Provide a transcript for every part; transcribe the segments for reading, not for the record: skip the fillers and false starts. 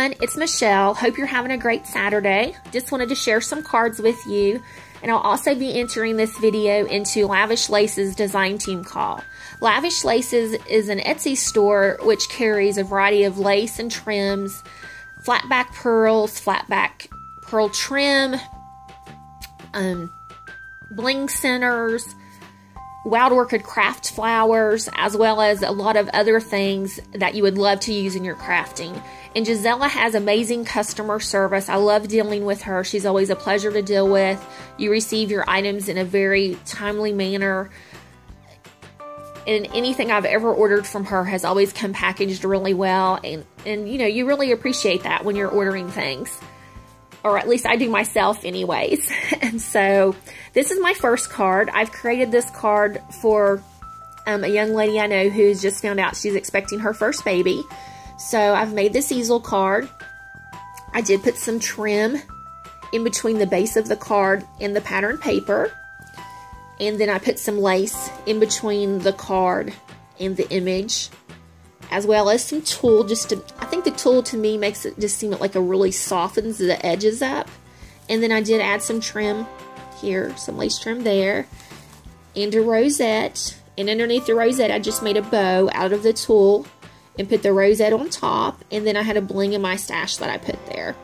everyone, it's Michelle. Hope you're having a great Saturday. Just wanted to share some cards with you, and I'll also be entering this video into Lavish Lace's design team call. Lavish Laces is an Etsy store which carries a variety of lace and trims, flat back pearls, flat back pearl trim, bling centers, wild orchid craft flowers, as well as a lot of other things that you would love to use in your crafting. And Gisela has amazing customer service. I love dealing with her. She's always a pleasure to deal with. You receive your items in a very timely manner. And anything I've ever ordered from her has always come packaged really well. And you know, you really appreciate that when you're ordering things. Or at least I do myself anyways. And so this is my first card. I've created this card for a young lady I know who's just found out she's expecting her first baby. So I've made this easel card. I did put some trim in between the base of the card and the pattern paper. And then I put some lace in between the card and the image, as well as some tulle. I think the tulle to me makes it just seem like it really softens the edges up. And then I did add some trim here, some lace trim there, and a rosette. And underneath the rosette, I just made a bow out of the tulle and put the rosette on top. And then I had a bling in my stash that I put there.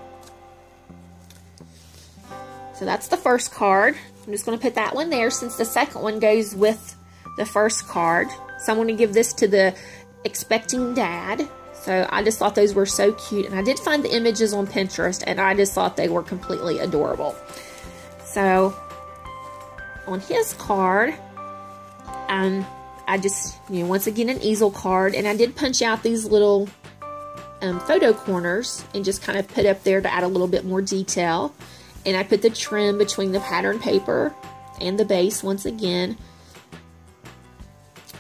So that's the first card. I'm just going to put that one there since the second one goes with the first card. So I'm going to give this to the expecting dad. So I just thought those were so cute, and I did find the images on Pinterest, and I just thought they were completely adorable. So on his card, I just, once again, an easel card, and I did punch out these little photo corners and just kind of put up there to add a little bit more detail. And I put the trim between the pattern paper and the base once again.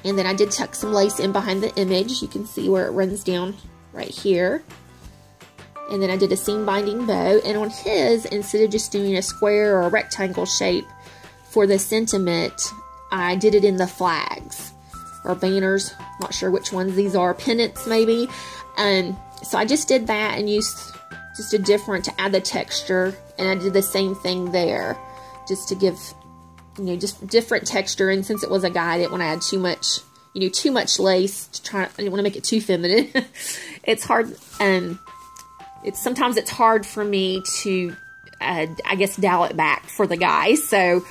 And then I did tuck some lace in behind the image. You can see where it runs down right here. And then I did a seam binding bow. And on his, instead of just doing a square or a rectangle shape for the sentiment, I did it in the flags or banners. Not sure which ones these are. Pennants maybe. So I just did that and used just a different to add the texture. And I did the same thing there just to give, just different texture. And since it was a guy, I didn't want to add too much lace I didn't want to make it too feminine. It's hard, sometimes it's hard for me to, I guess, dial it back for the guys. So,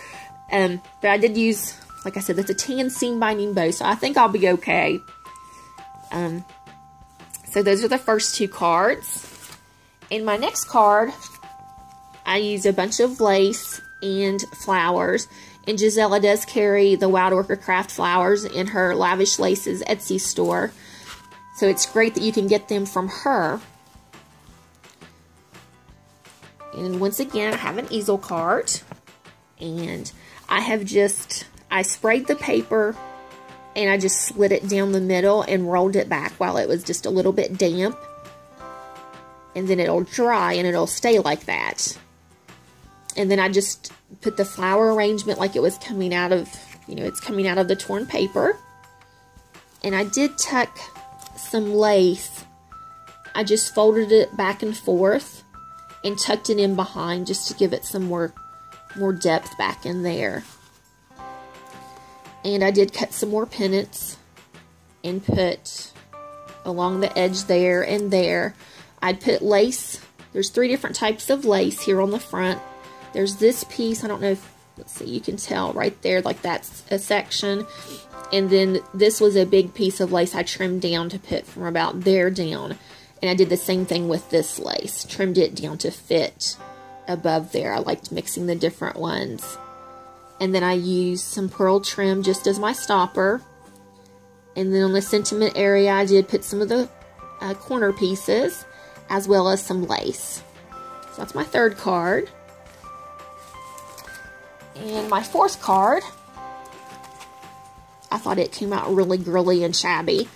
but I did use, like I said, that's a tan seam binding bow, so I think I'll be okay. So those are the first two cards. In my next card, I used a bunch of lace and flowers. And Gisela does carry the Wild Orchid Craft flowers in her Lavish Laces Etsy store. So it's great that you can get them from her. And once again, I have an easel card. And I sprayed the paper and I just slid it down the middle and rolled it back while it was just a little bit damp. And then it'll dry and it'll stay like that. And then I just put the flower arrangement like it was coming out of, it's coming out of the torn paper. And I did tuck some lace. I just folded it back and forth and tucked it in behind just to give it some more depth back in there. And I did cut some more pennants and put along the edge there and there. I'd put lace. There's 3 different types of lace here on the front. There's this piece. I don't know if, let's see, you can tell right there, like that's a section. And then this was a big piece of lace I trimmed down to put from about there down. And I did the same thing with this lace. Trimmed it down to fit above there. I liked mixing the different ones. And then I used some pearl trim just as my stopper. And then on the sentiment area, I did put some of the corner pieces, as well as some lace. So that's my third card. And my fourth card, I thought it came out really girly and shabby.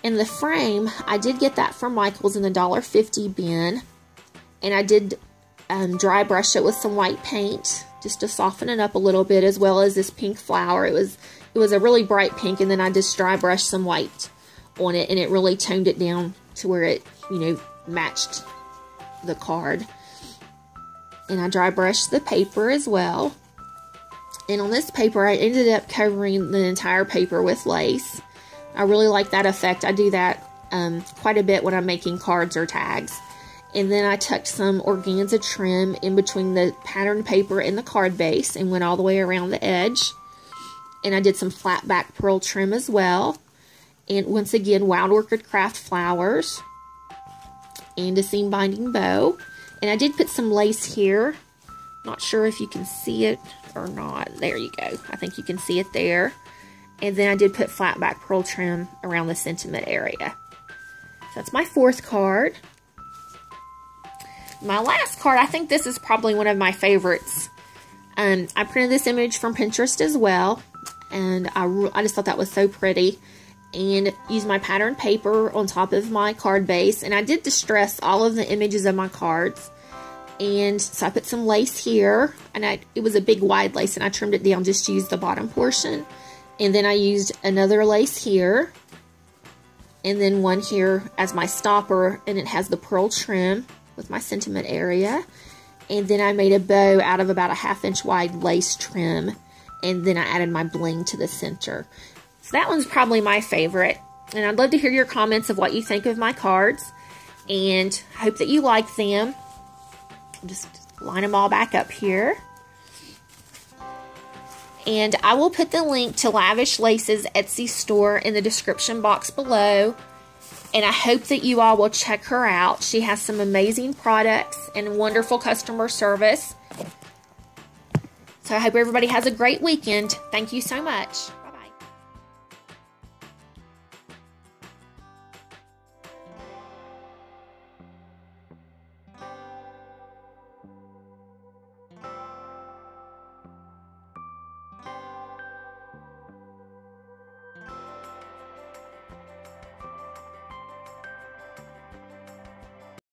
And the frame, I did get that from Michael's in the $1.50 bin. And I did dry brush it with some white paint just to soften it up a little bit, as well as this pink flower. It was a really bright pink, and then I just dry brushed some white on it, and it really toned it down to where it, matched the card. And I dry brushed the paper as well. And on this paper, I ended up covering the entire paper with lace. I really like that effect. I do that quite a bit when I'm making cards or tags. And then I tucked some organza trim in between the pattern paper and the card base and went all the way around the edge. And I did some flat back pearl trim as well. And once again, Wild Orchid Craft flowers and a seam binding bow. And I did put some lace here. Not sure if you can see it or not. There you go. I think you can see it there. And then I did put flat back pearl trim around the sentiment area. So that's my 4th card. My last card, I think this is probably one of my favorites. I printed this image from Pinterest as well. And I just thought that was so pretty. And used my pattern paper on top of my card base. And I did distress all of the images of my cards. And so I put some lace here. And it was a big wide lace. And I trimmed it down just to use the bottom portion. And then I used another lace here. And then one here as my stopper. And it has the pearl trim with my sentiment area. And then I made a bow out of about a 1/2 inch wide lace trim. And then I added my bling to the center. So that one's probably my favorite. And I'd love to hear your comments of what you think of my cards. And I hope that you like them. I'll just line them all back up here. And I will put the link to Lavish Lace's Etsy store in the description box below. And I hope that you all will check her out. She has some amazing products and wonderful customer service. So I hope everybody has a great weekend. Thank you so much.